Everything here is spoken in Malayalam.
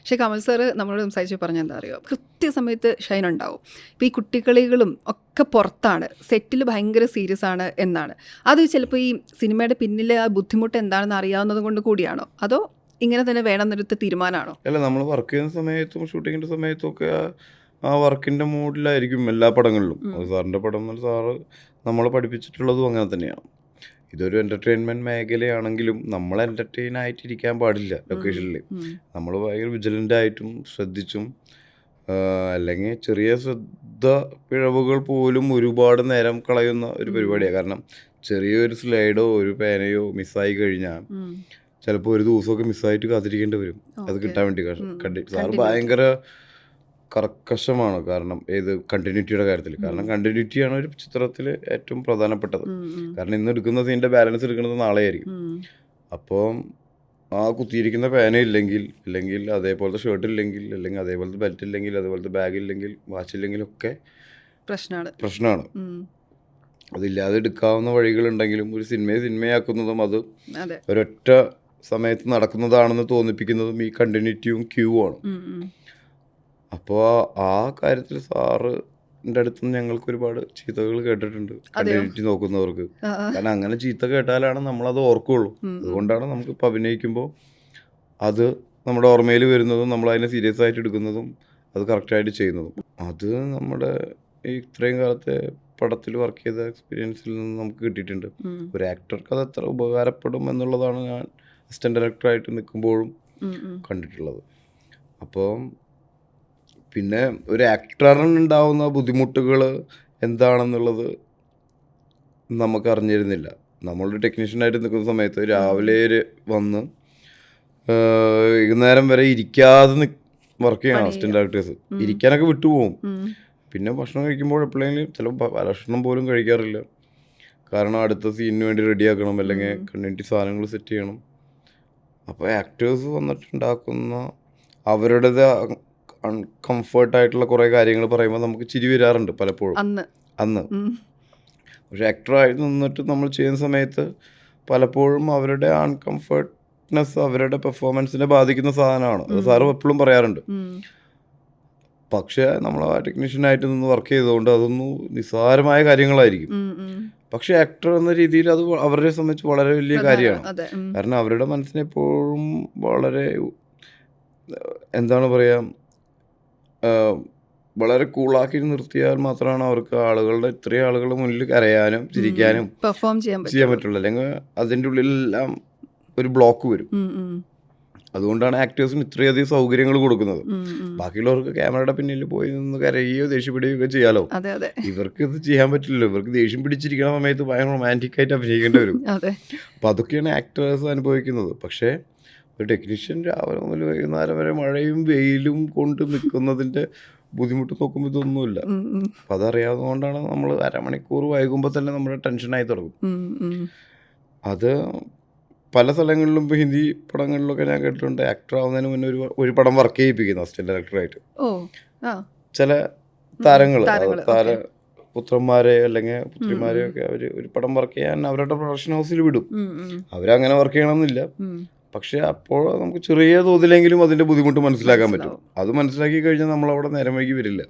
പക്ഷേ കമൽ സാറ് നമ്മളോട് സംസാരിച്ച് പറഞ്ഞാൽ എന്താ അറിയോ, കൃത്യസമയത്ത് ഷൈൻ ഉണ്ടാവും. ഇപ്പോൾ ഈ കുട്ടികളികളും ഒക്കെ പുറത്താണ്, സെറ്റിൽ ഭയങ്കര സീരിയസ് ആണ് എന്നാണ്. അത് ചിലപ്പോൾ ഈ സിനിമയുടെ പിന്നിലെ ആ ബുദ്ധിമുട്ട് എന്താണെന്ന് അറിയാവുന്നത് കൊണ്ട് കൂടിയാണോ, അതോ ഇങ്ങനെ തന്നെ വേണമെന്നെടുത്ത തീരുമാനമാണോ? അല്ല, നമ്മൾ വർക്ക് ചെയ്യുന്ന സമയത്തും ഷൂട്ടിങ്ങിൻ്റെ സമയത്തും ഒക്കെ ആ വർക്കിൻ്റെ മൂഡിലായിരിക്കും എല്ലാ പടങ്ങളിലും. അത് സാറിൻ്റെ പടം എന്നാൽ സാറ് നമ്മളെ പഠിപ്പിച്ചിട്ടുള്ളതും അങ്ങനെ തന്നെയാണ്. ഇതൊരു എൻ്റർടൈൻമെൻറ്റ് മേഖലയാണെങ്കിലും നമ്മൾ എൻ്റർടൈൻ ആയിട്ടിരിക്കാൻ പാടില്ല ലൊക്കേഷനിൽ. നമ്മൾ ഭയങ്കര വിജിലൻ്റ് ആയിട്ടും ശ്രദ്ധിച്ചും, അല്ലെങ്കിൽ ചെറിയ ശ്രദ്ധ പിഴവുകൾ പോലും ഒരുപാട് നേരം കളയുന്ന ഒരു പരിപാടിയാണ്. കാരണം ചെറിയൊരു സ്ലൈഡോ ഒരു പേനയോ മിസ്സായി കഴിഞ്ഞാൽ ചിലപ്പോൾ ഒരു ദിവസമൊക്കെ മിസ്സായിട്ട് കാത്തിരിക്കേണ്ടി വരും അത് കിട്ടാൻ വേണ്ടി. സാറ് ഭയങ്കര കർക്കശമാണ്, കാരണം ഏത് കണ്ടിന്യൂറ്റിയുടെ കാര്യത്തിൽ. കാരണം കണ്ടിന്യൂറ്റിയാണ് ഒരു ചിത്രത്തിൽ ഏറ്റവും പ്രധാനപ്പെട്ടത്. കാരണം ഇന്ന് എടുക്കുന്ന സീൻ്റെ ബാലൻസ് എടുക്കുന്നത് നാളെ ആയിരിക്കും. അപ്പോൾ ആ കുത്തിയിരിക്കുന്ന പേന ഇല്ലെങ്കിൽ, അല്ലെങ്കിൽ അതേപോലത്തെ ഷർട്ട് ഇല്ലെങ്കിൽ, അല്ലെങ്കിൽ അതേപോലത്തെ ബെൽറ്റ് ഇല്ലെങ്കിൽ, അതേപോലത്തെ ബാഗ് ഇല്ലെങ്കിൽ, വാച്ച് ഇല്ലെങ്കിലൊക്കെ പ്രശ്നമാണ്. അതില്ലാതെ എടുക്കാവുന്ന വഴികളുണ്ടെങ്കിലും ഒരു സിനിമയാക്കുന്നതും അത് ഒരൊറ്റ സമയത്ത് നടക്കുന്നതാണെന്ന് തോന്നിപ്പിക്കുന്നതും ഈ കണ്ടിന്യൂറ്റിയും ക്യൂ ആണ്. അപ്പോൾ ആ കാര്യത്തിൽ സാറിൻ്റെ അടുത്ത് നിന്ന് ഞങ്ങൾക്ക് ഒരുപാട് ചീത്തകൾ കേട്ടിട്ടുണ്ട് കണ്ടിന്യൂറ്റി നോക്കുന്നവർക്ക്. കാരണം അങ്ങനെ ചീത്ത കേട്ടാലാണ് നമ്മളത് ഓർക്കുള്ളൂ. അതുകൊണ്ടാണ് നമുക്കിപ്പോൾ അഭിനയിക്കുമ്പോൾ അത് നമ്മുടെ ഓർമ്മയിൽ വരുന്നതും നമ്മളതിനെ സീരിയസ് ആയിട്ട് എടുക്കുന്നതും അത് കറക്റ്റായിട്ട് ചെയ്യുന്നതും. അത് നമ്മുടെ ഇത്രയും കാലത്തെ പടത്തിൽ വർക്ക് ചെയ്ത എക്സ്പീരിയൻസിൽ നിന്ന് നമുക്ക് കിട്ടിയിട്ടുണ്ട്. ഒരു ആക്ടർക്ക് അത് എത്ര ഉപകാരപ്പെടും എന്നുള്ളതാണ് ഞാൻ അസിസ്റ്റന്റ് ഡയറക്ടറായിട്ട് നിൽക്കുമ്പോഴും കണ്ടിട്ടുള്ളത്. അപ്പോൾ പിന്നെ ഒരു ആക്ടറിനുണ്ടാവുന്ന ബുദ്ധിമുട്ടുകൾ എന്താണെന്നുള്ളത് നമുക്ക് അറിഞ്ഞിരുന്നില്ല. നമ്മളൊരു ടെക്നീഷ്യനായിട്ട് നിൽക്കുന്ന സമയത്ത് രാവിലെ വന്ന് വൈകുന്നേരം വരെ ഇരിക്കാതെ വർക്ക് ചെയ്യണം അസിസ്റ്റന്റ് ഡയറക്ടേഴ്സ്. ഇരിക്കാനൊക്കെ വിട്ടുപോകും. പിന്നെ ഭക്ഷണം കഴിക്കുമ്പോൾ എപ്പോഴെങ്കിലും ചിലപ്പോൾ ഭക്ഷണം പോലും കഴിക്കാറില്ല. കാരണം അടുത്ത സീനിന് വേണ്ടി റെഡിയാക്കണം, അല്ലെങ്കിൽ കണ്ടിന്യൂറ്റി സാധനങ്ങൾ സെറ്റ് ചെയ്യണം. അപ്പോൾ ആക്ടേഴ്സ് വന്നിട്ടുണ്ടാക്കുന്ന അവരുടേത് അൺകംഫർട്ടായിട്ടുള്ള കുറേ കാര്യങ്ങൾ പറയുമ്പോൾ നമുക്ക് ചിരി വരാറുണ്ട് പലപ്പോഴും അന്ന്. പക്ഷെ ആക്ടറായി നിന്നിട്ട് നമ്മൾ ചെയ്യുന്ന സമയത്ത് പലപ്പോഴും അവരുടെ അൺകംഫർട്ട്നെസ് അവരുടെ പെർഫോമൻസിനെ ബാധിക്കുന്ന സാധനമാണ്. അത് സാറ് എപ്പോഴും പറയാറുണ്ട്. പക്ഷേ നമ്മൾ ആ ടെക്നീഷ്യനായിട്ട് നിന്ന് വർക്ക് ചെയ്തുകൊണ്ട് അതൊന്നും നിസ്സാരമായ കാര്യങ്ങളായിരിക്കും. പക്ഷെ ആക്ടർ എന്ന രീതിയിൽ അത് അവരെ സംബന്ധിച്ച് വളരെ വലിയ കാര്യമാണ്. കാരണം അവരുടെ മനസ്സിനെപ്പോഴും വളരെ എന്താണ് പറയുക, വളരെ കൂളാക്കി നിർത്തിയാൽ മാത്രമാണ് അവർക്ക് ഇത്രയും ആളുകളുടെ മുന്നിൽ കരയാനും ചിരിക്കാനും പെർഫോം ചെയ്യാൻ പറ്റുള്ളൂ. അല്ലെങ്കിൽ അതിൻ്റെ ഉള്ളിലെല്ലാം ഒരു ബ്ലോക്ക് വരും. അതുകൊണ്ടാണ് ആക്ടേഴ്സിന് ഇത്രയധികം സൗകര്യങ്ങൾ കൊടുക്കുന്നത്. ബാക്കിയുള്ളവർക്ക് ക്യാമറയുടെ പിന്നിൽ പോയി നിന്ന് കരയുകയോ ദേഷ്യപ്പെടുകയോ ഒക്കെ ചെയ്യാലോ. ഇവർക്ക് ഇത് ചെയ്യാൻ പറ്റില്ലല്ലോ. ഇവർക്ക് ദേഷ്യം പിടിച്ചിരിക്കുന്ന സമയത്ത് ഭയങ്കര റൊമാൻറ്റിക് ആയിട്ട് അഭിനയിക്കേണ്ടി വരും. അപ്പോൾ അതൊക്കെയാണ് ആക്ടേഴ്സ് അനുഭവിക്കുന്നത്. പക്ഷേ ഒരു ടെക്നീഷ്യൻ രാവിലെ മുതൽ വൈകുന്നേരം വരെ മഴയും വെയിലും കൊണ്ട് നിൽക്കുന്നതിൻ്റെ ബുദ്ധിമുട്ട് നോക്കുമ്പോൾ ഇതൊന്നുമില്ല. അപ്പം അതറിയാവുന്നതുകൊണ്ടാണ് നമ്മൾ അരമണിക്കൂർ വൈകുമ്പോൾ തന്നെ നമ്മുടെ ടെൻഷനായി തുടങ്ങും. അത് പല സ്ഥലങ്ങളിലും ഇപ്പോൾ ഹിന്ദി പടങ്ങളിലൊക്കെ ഞാൻ കേട്ടിട്ടുണ്ട്. ആക്ടർ ആവുന്നതിന് മുന്നേ ഒരു പടം വർക്ക് ചെയ്യിപ്പിക്കുന്നു അസിസ്റ്റന്റ് ഡയറക്ടറായിട്ട്. ചില താരങ്ങൾ പുത്രന്മാരെ അല്ലെങ്കിൽ പുത്രിമാരെ ഒക്കെ അവർ ഒരു പടം വർക്ക് ചെയ്യാൻ അവരുടെ പ്രൊഡക്ഷൻ ഹൗസിൽ വിടും. അവരങ്ങനെ വർക്ക് ചെയ്യണമെന്നില്ല. പക്ഷെ അപ്പോൾ നമുക്ക് ചെറിയ തോതിലെങ്കിലും അതിൻ്റെ ബുദ്ധിമുട്ട് മനസ്സിലാക്കാൻ പറ്റും. അത് മനസ്സിലാക്കി കഴിഞ്ഞാൽ നമ്മളവിടെ നേരം വൈകി വരില്ല.